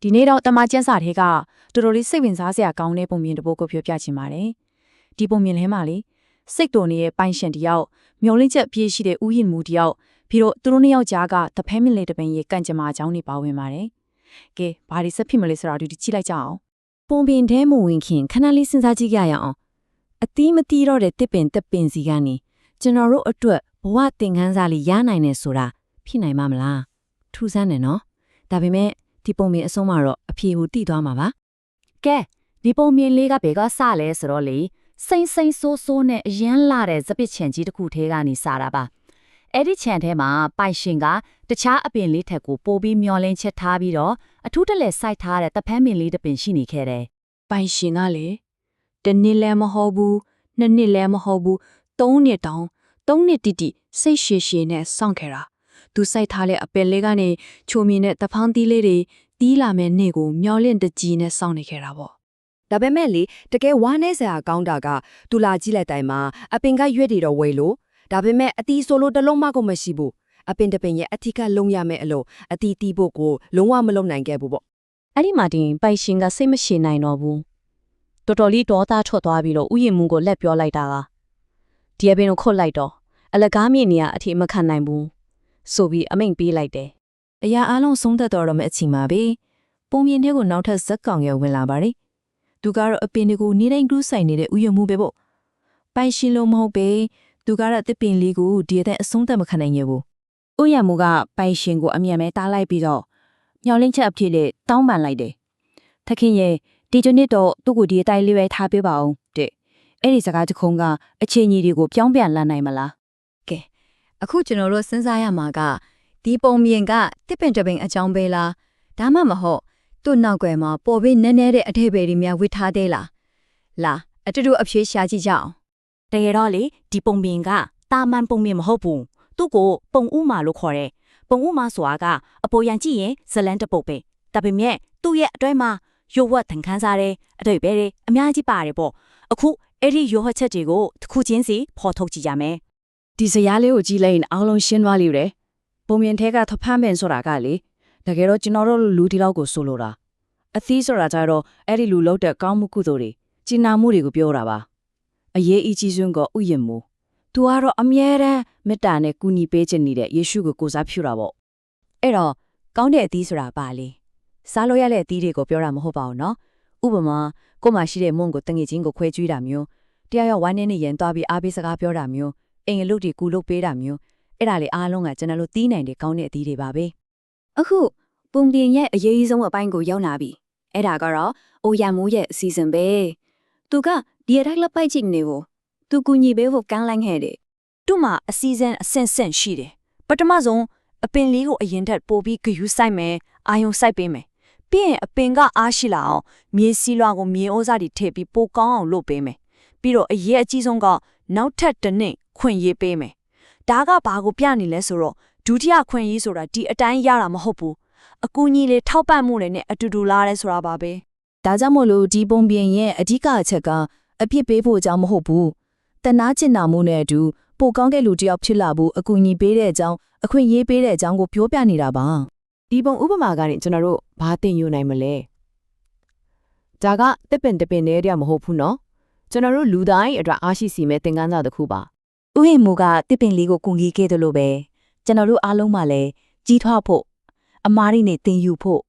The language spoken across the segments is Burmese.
ဒီနေ့တော့တမကျန်းစာတွေကတော်တော်လေးစိတ်ဝင်စားစရာကောင်းတဲ့ပုံမြင်တစ်ပုဒ်ကိုပြောပြချင်ပါတယ်ဒီပုံမြင်ထဲမှာလေစိတ်တော်နေတဲ့ပိုင်ရှင်တယောက်မျောလင့်ချက်ပြည့်ရှိတဲ့ဥယျာဉ်မူတယောက်ပြီးတော့သူတို့နှစ်ယောက်ကြားကတဖဲမင်လေးတပင်ရဲ့ကန့်ကြမ္မာအကြောင်းတွေပါဝင်ပါတယ်ကဲဘာတွေဆက်ဖြစ်မလဲဆိုတာဒီကြည့်လိုက်ကြအောင်ပုံပင်ထဲမဝင်ခင်ခဏလေးစဉ်းစားကြည့်ကြရအောင်အသီးမတီးတော့တဲ့တစ်ပင်စီကနေကျွန်တော်တို့အတွက်ဘဝသင်ခန်းစာလေးရနိုင်နေဆိုတာဖြစ်နိုင်မှာမလားထူးဆန်းတယ်နော်ဒါပေမဲ့ဒီပုံမြင်အဆုံးမှာတော့အဖြေကိုသိသွားမှာပါကဲဒီပုံမြင်လေးကဘယ်ကစလဲဆိုတော့လေစိမ့်ဆိုးနဲ့အရန်လာတဲ့ဇပစ်ချန်ကြီးတစ်ခုထဲကနေစတာပါအဲ့ဒီချန်ထဲမှာပိုင်ရှင်ကတခြားအပင်လေးထက်ကိုပိုပြီးမျောလင်းချက်ထားပြီးတော့အထူးတလဲစိုက်ထားတဲ့တဖန်းပင်လေးတစ်ပင်ရှိနေခဲ့တယ်ပိုင်ရှင်ကလေတစ်နှစ်လည်းမဟုတ်ဘူးနှစ်နှစ်လည်းမဟုတ်ဘူးသုံးနှစ်တောင်သုံးနှစ်တိစိတ်ရှည်နဲ့စောင့်ခဲ့တာသူစိုက်ထားတဲ့အပင်လေးကနေချိုမီနဲ့တဖန်းသီးလေးတွေတီးလာမဲ့နေ့ကိုမျောလင့်တကြီးနဲ့စောင့်နေခဲ့တာပေါ့ဒါပေမဲ့လေတကယ်ဝမ်းနေစရာကောင်းတာကသူလာကြည့်လိုက်တိုင်းမှာအပင်ကရွက်တွေတော့ဝယ်လို့ဒါပေမဲ့အတီးဆိုလို့တလုံးမှကိုမရှိဘူးအပင်တပင်ရဲ့အထီးကလုံးရမယ်အလို့အတီးတီးဖို့ကိုလုံးဝမလုပ်နိုင်ခဲ့ဘူးပေါ့အဲ့ဒီမှာတင်ပိုင်ရှင်ကစိတ်မရှည်နိုင်တော့ဘူးတော်တော်လေးဒေါသထွက်သွားပြီးတော့ဥယျာဉ်မှုကိုလက်ပြောလိုက်တာကဒီအပင်ကိုခုတ်လိုက်တော့အလကားမြင့်နေရအထီးမခံနိုင်ဘူးဆိုပြီးအမိန့်ပေးလိုက်တယ်အရာအလုံးဆုံးသက်တော်တော့မဲ့အချိန်မှာပဲပုံမြင်ထဲကိုနောက်ထပ်ဇက်ကောင်ရဝင်လာပါတယ်သူကတော့အပင်တွေကိုနေတိုင်းဂရုစိုက်နေတဲ့ဥယျာဉ်မှုပဲပေါ့ပိုင်ရှင်လို့မဟုတ်ပဲသူကတော့တစ်ပင်လေးကိုဒီတဲ့အဆုံးသက်မခံနိုင်ရဘူးဥယျာဉ်မှုကပိုင်ရှင်ကိုအမြန်ပဲတားလိုက်ပြီးတော့မျောလင့်ချက်အဖြစ်နဲ့တောင်းပန်လိုက်တယ်ထခင်ရဲ့ဒီကျနစ်တော့သူ့ကိုဒီအတိုင်းလေးပဲထားပေးပါအောင်တဲ့အဲ့ဒီစကားတခုံးကအချင်းကြီးတွေကိုပြောင်းပြန်လာနိုင်မလားကဲအခုကျွန်တော်တို့စဉ်းစားရမှာကဒီပုံမြင်ကတစ်ပင်တပင်အကြောင်းပဲလားဒါမှမဟုတ်သူ့နောက်ွယ်မှာပေါ်ပြီးနည်းနည်းတဲ့အထည်ပဲတွေများဝစ်ထားသေးလားလာအတူတူအဖြေရှာကြည့်ကြအောင်တကယ်တော့လေဒီပုံပင်ကတာမန်ပုံပင်မဟုတ်ဘူးသူ့ကိုပုံဥမာလို့ခေါ်တယ်ပုံဥမာဆိုတာကအပေါ်ရန်ကြည့်ရင်ဇလန်းတပုတ်ပဲဒါပေမဲ့သူ့ရဲ့အတွဲမှာရိုးဝတ်ထန်ခန်းစားတဲ့အတွေ့ပဲအများကြီးပါတယ်ပေါ့အခုအဲ့ဒီရိုးဝတ်ချက်တွေကိုတစ်ခုချင်းစီဖော်ထုတ်ကြည့်ရမယ်ဒီဇာတ်လေးကိုကြည့်လိုက်ရင်အားလုံးရှင်းသွားလိမ့်မယ်ပုံမြင်ထဲကထဖမ်းပင်ဆိုတာကလေတကယ်တော့ကျွန်တော်တို့လူဒီလောက်ကိုဆိုလိုတာအသီးဆိုတာကြတော့အဲ့ဒီလူလောက်တဲ့ကောင်းမှုကုသိုလ်တွေကျင်နာမှုတွေကိုပြောတာပါအရေးအကြီးဆုံးကဥယျာဉ်မှုသူကတော့အမြဲတမ်းမေတ္တာနဲ့ကူညီပေးခြင်းနေတဲ့ယေရှုကိုကိုးစားပြုတာပေါ့အဲ့တော့ကောင်းတဲ့အသီးဆိုတာပါလေစားလို့ရတဲ့အသီးတွေကိုပြောတာမဟုတ်ပါဘူးနော်ဥပမာကိုမှရှိတဲ့မုံကိုတငယ်ချင်းကိုခွဲကျွေးတာမျိုးတရားရောက်ဝမ်းနေရင်သွားပြီးအားပေးစကားပြောတာမျိုးအိမ်အလုပ်တွေကူလုပ်ပေးတာမျိုးအဲ့ဒါလေအားလုံးကကျွန်တော်တို့တီးနိုင်တဲ့ကောင်းတဲ့အသီးတွေပါပဲအခုပုံပြင်ရဲ့အရေးကြီးဆုံးအပိုင်းကိုရောက်လာပြီအဲ့ဒါကတော့အိုရမိုးရဲ့အစီအစဉ်ပဲသူကဒီအတိုင်းလက်ပိုက်ကြည့်နေကိုသူကူညီပေးဖို့ကမ်းလှမ်းခဲ့တယ်သူ့မှာအစီအစဉ်အဆင့်ဆင့်ရှိတယ်ပထမဆုံးအပင်လေးကိုအရင်ထက်ပိုပြီးဂယူးစိုက်မယ်အာယုံစိုက်ပေးမယ်ပြီးရင်အပင်ကအားရှိလာအောင်မြေစီလွှာကိုမြေဩဇာတွေထည့်ပြီးပိုကောင်းအောင်လုပ်ပေးမယ်ပြီးတော့အရေးအကြီးဆုံးကနောက်ထပ်တစ်နှစ်ခွင့်ရေးပေးမယ်ဒါကဘာကိုပြနေလဲဆိုတော့ဒုတိယခွင့်ရေးဆိုတာဒီအတိုင်းရတာမဟုတ်ဘူးအကူအညီလေးထောက်ပံ့မှုတွေနဲ့အတူတူလာရဲဆိုတာပါပဲဒါကြောင့်မို့လို့ဒီပုံပြင်ရဲ့အဓိကအချက်ကအပြစ်ပေးဖို့အကြောင်းမဟုတ်ဘူးတနာကျင်နာမှုနဲ့အတူပိုကောင်းတဲ့လူတစ်ယောက်ဖြစ်လာဖို့အကူအညီပေးတဲ့အကြောင်းအခွင့်အရေးပေးတဲ့အကြောင်းကိုပြောပြနေတာပါဒီပုံဥပမာကနေကျွန်တော်တို့ဘာသင်ယူနိုင်မလဲဒါကတစ်ပင်တစ်ပင်နဲ့တည်းမဟုတ်ဘူးနော်ကျွန်တော်တို့လူတိုင်းအတွက်အားရှိစီမဲ့သင်ခန်းစာတစ်ခုပါဥယျာဉ်မူကတစ်ပင်လေးကိုကူညီခဲ့တယ်လို့ပဲကျွန်တော်တို့အားလုံးမှလည်းကြီးထွားဖို့အမားတွေနဲ့တင်ယူဖို့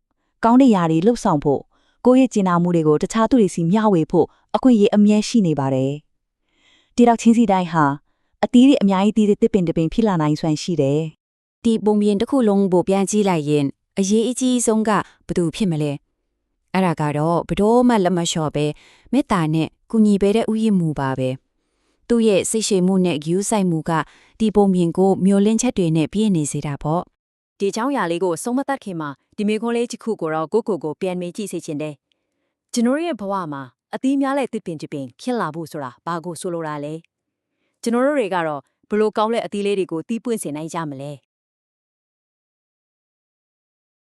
ကောင်းတဲ့ຢာတွေလှုပ်ဆောင်ဖို့ကိုယ့်ရဲ့ကျင်နာမှုတွေကိုတခြားသူတွေစီမျှဝေဖို့အခွင့်အရေးအမြဲရှိနေပါတယ်ဒီတော့ချင်းစီတိုင်းဟာအသီးတွေအများကြီးတည်တဲ့တစ်ပင်တစ်ပင်ဖြစ်လာနိုင်စွမ်းရှိတယ်ဒီပုံပြင်တစ်ခုလုံးကိုပြန်ကြည့်လိုက်ရင်အရေးအကြီးဆုံးကဘသူဖြစ်မလဲအဲ့ဒါကတော့ဘတော်မှလက်မလျှော့ပဲမေတ္တာနဲ့ကူညီပေးတဲ့ဥယျာဉ်မူပါပဲသူ့ရဲ့စိတ်ရှည်မှုနဲ့ဂရုစိုက်မှုကဒီပုံပြင်ကိုမျောလင့်ချက်တွေနဲ့ပြည့်နေစေတာပေါ့ဒီเจ้าရာလေးကိုဆုံးမသက်ခင်မှာဒီမေခွန်းလေးတစ်ခုကိုတော့ကိုပြန်မေးကြည့်စေချင်တယ်ကျွန်တော်ရဲ့ဘဝမှာအသီးများတဲ့တစ်ပင်တစ်ပင်ဖြစ်လာဖို့ဆိုတာဘာကိုဆိုလိုတာလဲကျွန်တော်တို့တွေကတော့ဘလို့ကောင်းတဲ့အသီးလေးတွေကိုတီးပွင့်စေနိုင်ကြမလဲ